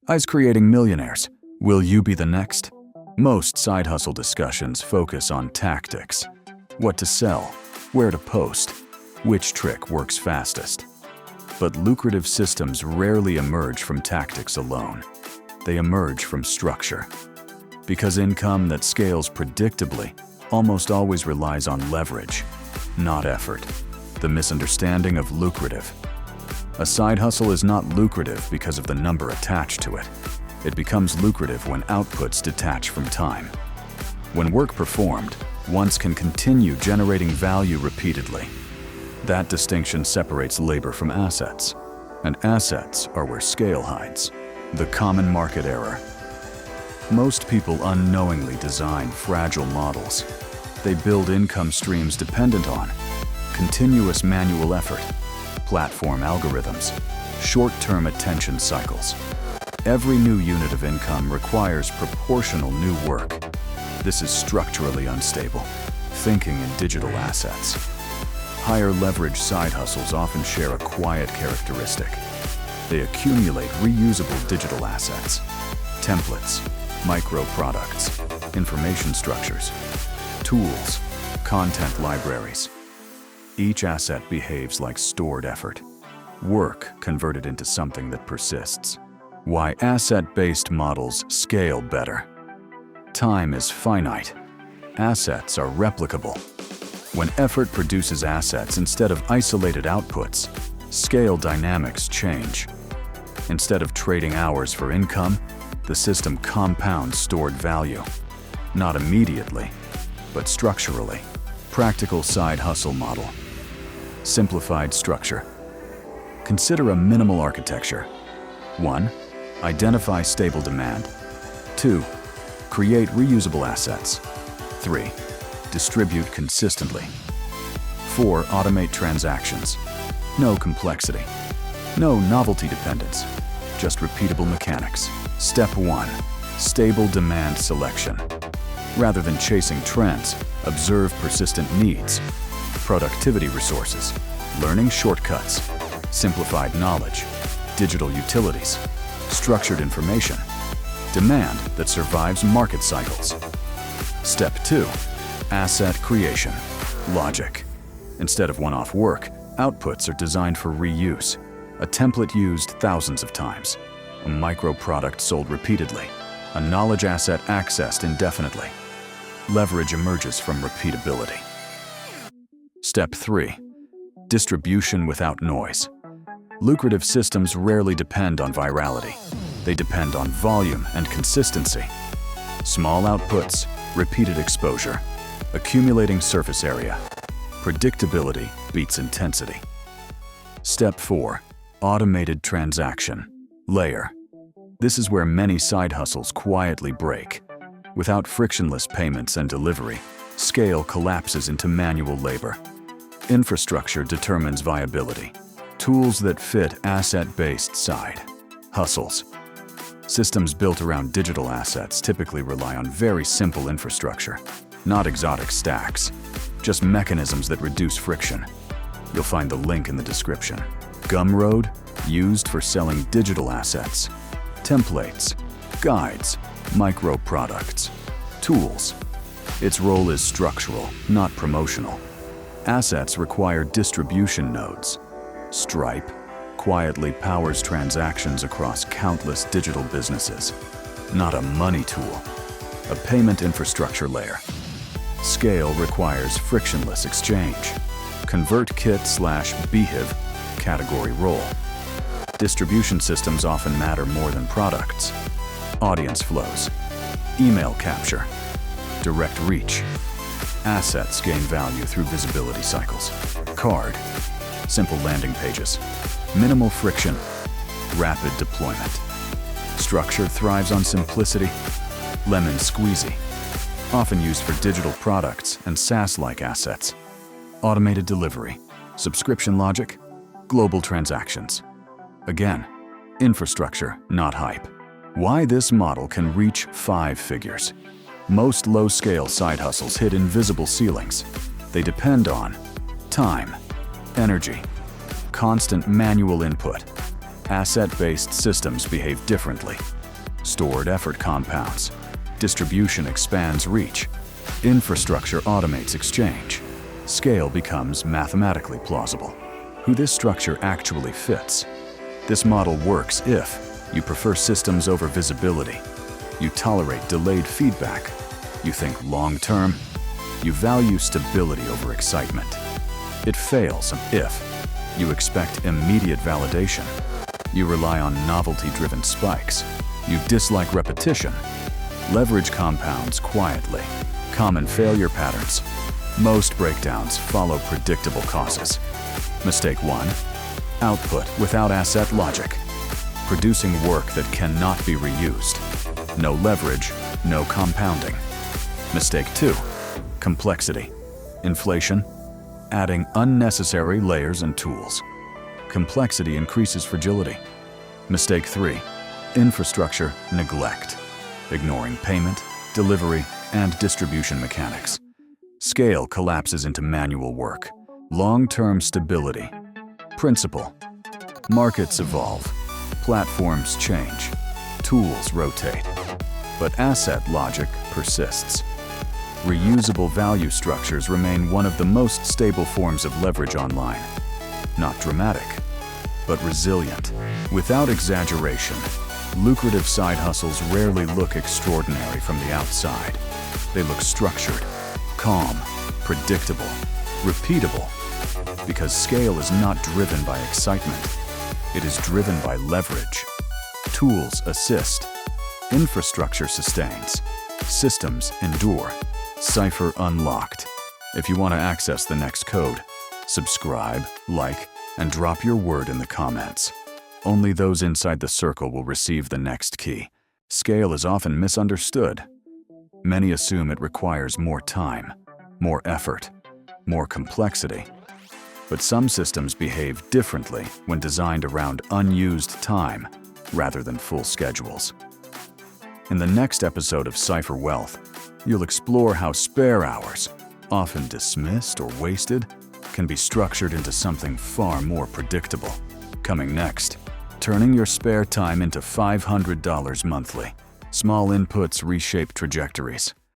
Eyes creating millionaires. Will you be the next? Most side hustle discussions focus on tactics. What to sell, where to post, which trick works fastest. But lucrative systems rarely emerge from tactics alone. They emerge from structure. Because income that scales predictably almost always relies on leverage, not effort. The misunderstanding of lucrative. A side hustle is not lucrative because of the number attached to it. It becomes lucrative when outputs detach from time. When work performed once can continue generating value repeatedly. That distinction separates labor from assets, and assets are where scale hides. The common market error. Most people unknowingly design fragile models. They build income streams dependent on continuous manual effort, platform algorithms, short-term attention cycles. Every new unit of income requires proportional new work. This is structurally unstable. Thinking in digital assets. Higher leverage side hustles often share a quiet characteristic. They accumulate reusable digital assets, templates, micro-products, information structures, tools, content libraries. Each asset behaves like stored effort, work converted into something that persists. Why asset-based models scale better. Time is finite. Assets are replicable. When effort produces assets instead of isolated outputs, scale dynamics change. Instead of trading hours for income, the system compounds stored value. Not immediately, but structurally. Practical side hustle model. Simplified structure. Consider a minimal architecture. 1. Identify stable demand. 2. Create reusable assets. 3. Distribute consistently. 4. Automate transactions. No complexity. No novelty dependence. Just repeatable mechanics. Step 1. Stable demand selection. Rather than chasing trends, observe persistent needs. Productivity resources, learning shortcuts, simplified knowledge, digital utilities, structured information, demand that survives market cycles. Step 2. Asset creation, logic. Instead of one-off work, outputs are designed for reuse. A template used thousands of times, a micro-product sold repeatedly, a knowledge asset accessed indefinitely. Leverage emerges from repeatability. Step 3. Distribution without noise. Lucrative systems rarely depend on virality. They depend on volume and consistency. Small outputs, repeated exposure, accumulating surface area. Predictability beats intensity. Step 4. Automated transaction. Layer. This is where many side hustles quietly break. Without frictionless payments and delivery, scale collapses into manual labor. Infrastructure determines viability. Tools that fit asset-based side hustles. Systems built around digital assets typically rely on very simple infrastructure, not exotic stacks, just mechanisms that reduce friction. You'll find the link in the description. Gumroad, used for selling digital assets. Templates, guides, micro-products, tools. Its role is structural, not promotional. Assets require distribution nodes. Stripe quietly powers transactions across countless digital businesses. Not a money tool, a payment infrastructure layer. Scale requires frictionless exchange. ConvertKit/Beehive category role. Distribution systems often matter more than products. Audience flows, email capture, direct reach. Assets gain value through visibility cycles. Card, simple landing pages, minimal friction, rapid deployment. Structure thrives on simplicity. Lemon squeezy, often used for digital products and SaaS-like assets. Automated delivery, subscription logic, global transactions. Again, infrastructure, not hype. Why this model can reach 5 figures. Most low-scale side hustles hit invisible ceilings. They depend on time, energy, constant manual input, Asset-based systems behave differently. Stored effort compounds. Distribution expands reach. Infrastructure automates exchange. Scale becomes mathematically plausible. Who this structure actually fits. This model works if you prefer systems over visibility. You tolerate delayed feedback. You think long-term. You value stability over excitement. It fails if you expect immediate validation. You rely on novelty-driven spikes. You dislike repetition. Leverage compounds quietly. Common failure patterns. Most breakdowns follow predictable causes. Mistake 1. Output without asset logic. Producing work that cannot be reused. No leverage, no compounding. Mistake 2. Complexity. Inflation. Adding unnecessary layers and tools. Complexity increases fragility. Mistake 3. Infrastructure neglect. Ignoring payment, delivery, and distribution mechanics. Scale collapses into manual work. Long-term stability. Principle. Markets evolve. Platforms change. Tools rotate. But asset logic persists. Reusable value structures remain one of the most stable forms of leverage online. Not dramatic, but resilient. Without exaggeration, lucrative side hustles rarely look extraordinary from the outside. They look structured, calm, predictable, repeatable. Because scale is not driven by excitement. It is driven by leverage. Tools assist. Infrastructure sustains. Systems endure. Cypher unlocked. If you want to access the next code, subscribe, like, and drop your word in the comments. Only those inside the circle will receive the next key. Scale is often misunderstood. Many assume it requires more time, more effort, more complexity. But some systems behave differently when designed around unused time rather than full schedules. In the next episode of Cypher Wealth, you'll explore how spare hours, often dismissed or wasted, can be structured into something far more predictable. Coming next, turning your spare time into $500 monthly. Small inputs reshape trajectories.